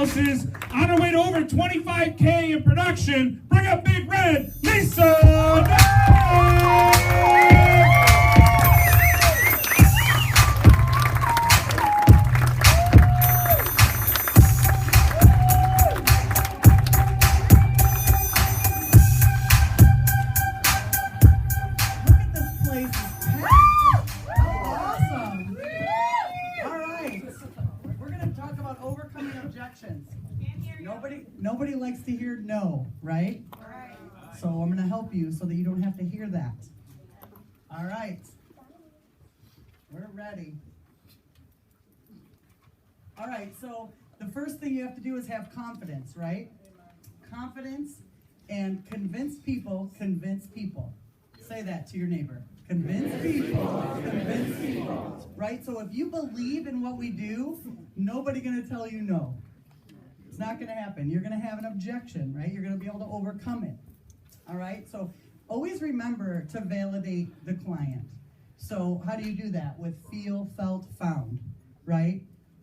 houses on her way to over 25K in production. Bring up Big Red, Lisa Dwyer! Nobody likes to hear no, right? So I'm going to help you so that you don't have to hear that. All right. We're ready. All right, so the first thing you have to do is have confidence, right? Confidence and convince people. Say that to your neighbor. Convince people. Right? So if you believe in what we do, nobody's going to tell you no. It's not going to happen. You're going to have an objection, right? You're going to be able to overcome it. All right? So always remember to validate the client. So how do you do that? With feel, felt, found, right?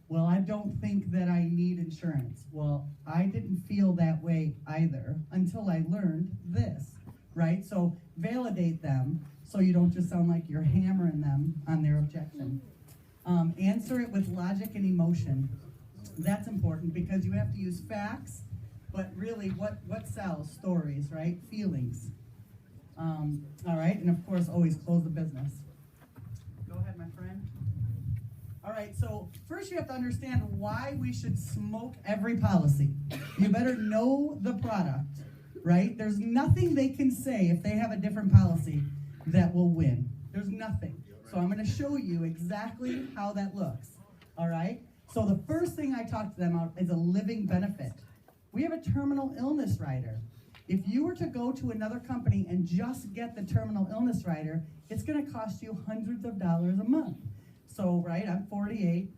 Well, I don't think that I need insurance. Well, I didn't feel that way either until I learned this, right? So validate them so you don't just sound like you're hammering them on their objection. Answer it with logic and emotion. That's important because you have to use facts, but really what sells? Stories, right? Feelings. All right, and of course, always close the business. Go ahead, my friend. All right, so first you have to understand why we should smoke every policy. You better know the product, right? There's nothing they can say if they have a different policy that will win. There's nothing. So I'm going to show you exactly how that looks, all right? So the first thing I talk to them about is a living benefit. We have a terminal illness rider. If you were to go to another company and just get the terminal illness rider, it's going to cost you hundreds of dollars a month. So, right, I'm 28,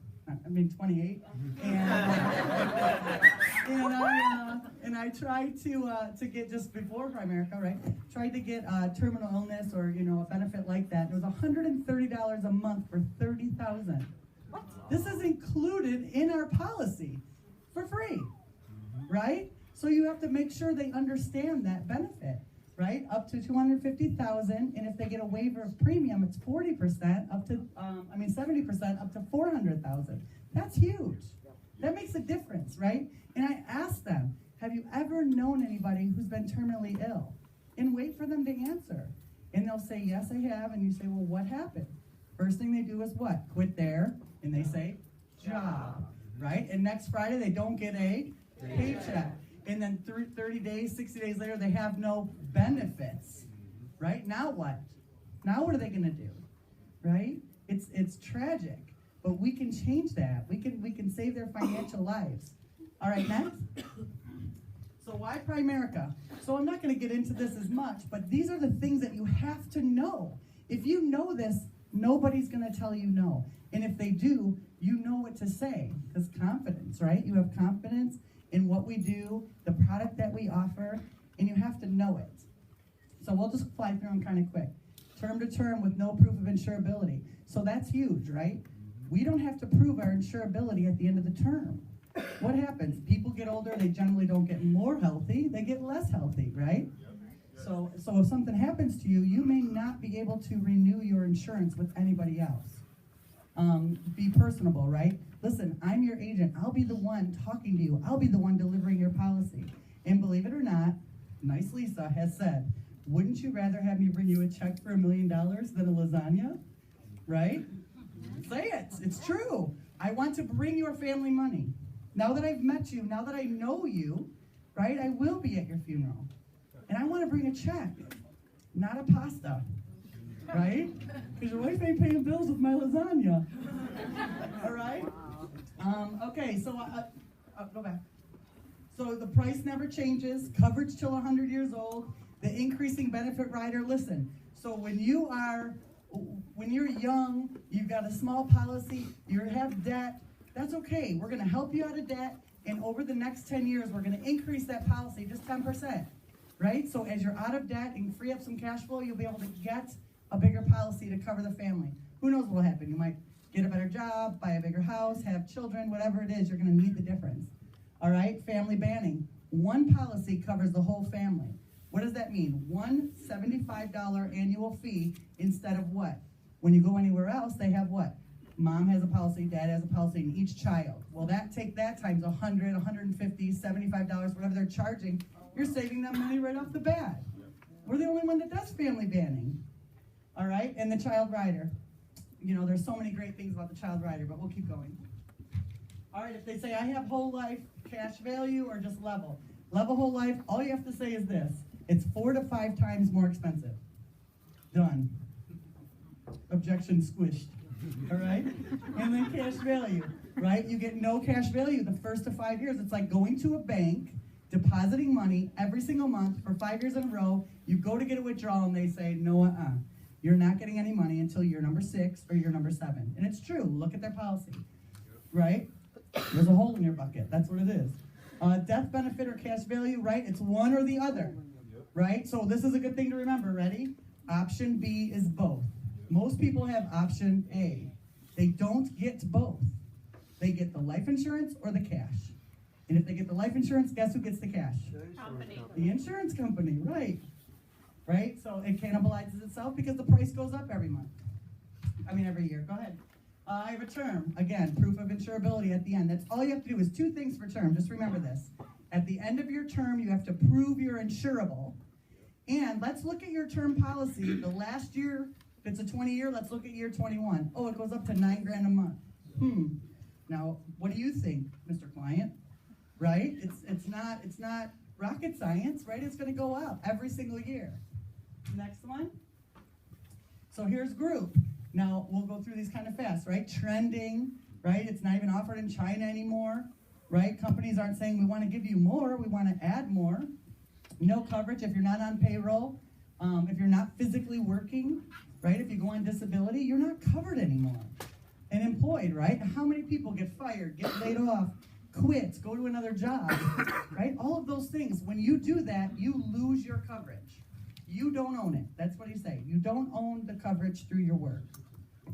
28, and I tried to get just before Primerica, right? Tried to get terminal illness or a benefit like that. It was $130 a month for $30,000. This is included in our policy for free, right? So you have to make sure they understand that benefit, right? Up to $250,000, and if they get a waiver of premium, it's 40%, up to 70%, up to $400,000. That's huge. That makes a difference, right? And I ask them, have you ever known anybody who's been terminally ill? And wait for them to answer. And they'll say, yes, I have. And you say, well, what happened? First thing they do is what? Quit there. And they say, job, right? And next Friday, they don't get a paycheck. And then 30 days, 60 days later, they have no benefits, right? Now what? Now what are they going to do, right? It's tragic, but we can change that. We can save their financial lives. All right, next. So why Primerica? So I'm not going to get into this as much, but these are the things that you have to know. If you know this, nobody's going to tell you no. And if they do, you know what to say, because confidence, right? You have confidence in what we do, the product that we offer, and you have to know it. So we'll just fly through them kind of quick. Term to term with no proof of insurability. So that's huge, right? We don't have to prove our insurability at the end of the term. What happens? People get older, they generally don't get more healthy, they get less healthy, right? So if something happens to you, you may not be able to renew your insurance with anybody else. Be personable, right? Listen, I'm your agent. I'll be the one talking to you. I'll be the one delivering your policy. And believe it or not, nice Lisa has said, wouldn't you rather have me bring you a check for $1 million than a lasagna? Right? Say it. It's true. I want to bring your family money. Now that I've met you, now that I know you, right, I will be at your funeral. And I want to bring a check, not a pasta. Right? Because your wife ain't paying bills with my lasagna. All right? Okay, so go back. So the price never changes, coverage till 100 years old, the increasing benefit rider. Listen, so when you're young, you've got a small policy, you have debt, that's okay. We're going to help you out of debt, and over the next 10 years, we're going to increase that policy just 10%. Right? So as you're out of debt and free up some cash flow, you'll be able to get a bigger policy to cover the family. Who knows what will happen? You might get a better job, buy a bigger house, have children, whatever it is, you're going to need the difference. All right, family banning. One policy covers the whole family. What does that mean? One $75 annual fee instead of what? When you go anywhere else, they have what? Mom has a policy, dad has a policy, and each child. Well, take that times 100, 150, $75, whatever they're charging. You're saving them money right off the bat. We're the only one that does family banning. All right, and the child rider. You know, there's so many great things about the child rider, but we'll keep going. All right, if they say, I have whole life, cash value, or just level. Level whole life, all you have to say is this. It's 4 to 5 times more expensive. Done. Objection squished. All right? And then cash value, right? You get no cash value the first to 5 years. It's like going to a bank, depositing money every single month for 5 years in a row. You go to get a withdrawal, and they say, no, you're not getting any money until year number 6 or year number 7. And it's true. Look at their policy, right? There's a hole in your bucket. That's what it is. Death benefit or cash value, right? It's one or the other, right? So this is a good thing to remember. Ready? Option B is both. Most people have option A. They don't get both. They get the life insurance or the cash. And if they get the life insurance, guess who gets the cash? Company. The insurance company, right? Right? So it cannibalizes itself because the price goes up every year. Go ahead. I have a term. Again, proof of insurability at the end. That's all you have to do is 2 things for term. Just remember this. At the end of your term, you have to prove you're insurable. And let's look at your term policy. The last year, if it's a 20-year, let's look at year 21. Oh, it goes up to $9,000 a month. Now, what do you think, Mr. Client? Right? It's not rocket science, right? It's going to go up every single year. Next one. So here's group. Now, we'll go through these kind of fast, right? Trending, right? It's not even offered in China anymore, right? Companies aren't saying we want to give you more, we want to add more. No coverage if you're not on payroll, if you're not physically working, right? If you go on disability, you're not covered anymore. And employed, right? How many people get fired, get laid off, quit, go to another job, right? All of those things. When you do that, you lose your coverage. You don't own it. That's what he's saying. You don't own the coverage through your work.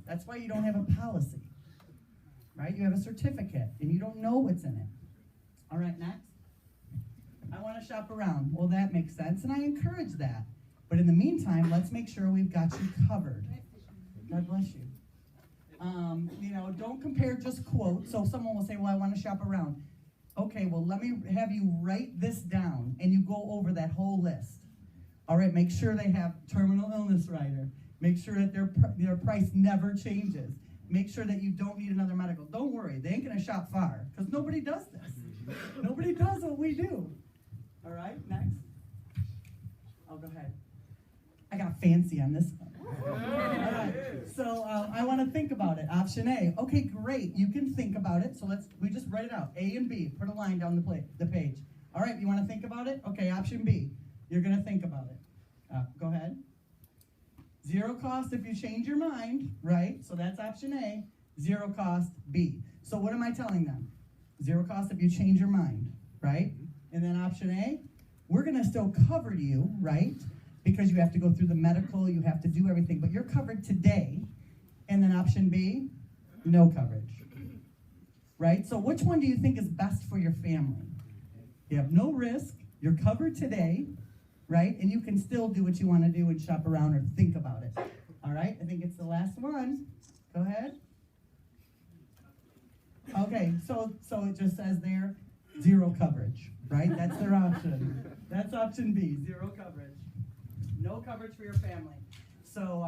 That's why you don't have a policy, right? You have a certificate, and you don't know what's in it. All right, next. I want to shop around. Well, that makes sense, and I encourage that. But in the meantime, let's make sure we've got you covered. God bless you. Don't compare just quotes. So someone will say, well, I want to shop around. Okay, well, let me have you write this down, and you go over that whole list. All right, make sure they have terminal illness rider. Make sure that their price never changes. Make sure that you don't need another medical. Don't worry, they ain't going to shop far, because nobody does this. Nobody does what we do. All right, next. Oh, go ahead. I got fancy on this one. All right, so I want to think about it. Option A. Okay, great. You can think about it. So we just write it out. A and B. Put a line down the page. All right, you want to think about it? Okay, option B. You're going to think about it. Go ahead. 0 cost if you change your mind, right? So that's option A. 0 cost B. So what am I telling them? 0 cost if you change your mind, right? And then option A, we're going to still cover you, right? Because you have to go through the medical, you have to do everything, but you're covered today. And then option B, no coverage, right? So which one do you think is best for your family? You have no risk, you're covered today, right? And you can still do what you want to do and shop around or think about it. All right, I think it's the last one. Go ahead. Okay, so it just says there, 0 coverage, right? That's their option. That's option B, 0 coverage. No coverage for your family. So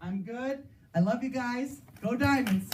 I'm good. I love you guys. Go Diamonds.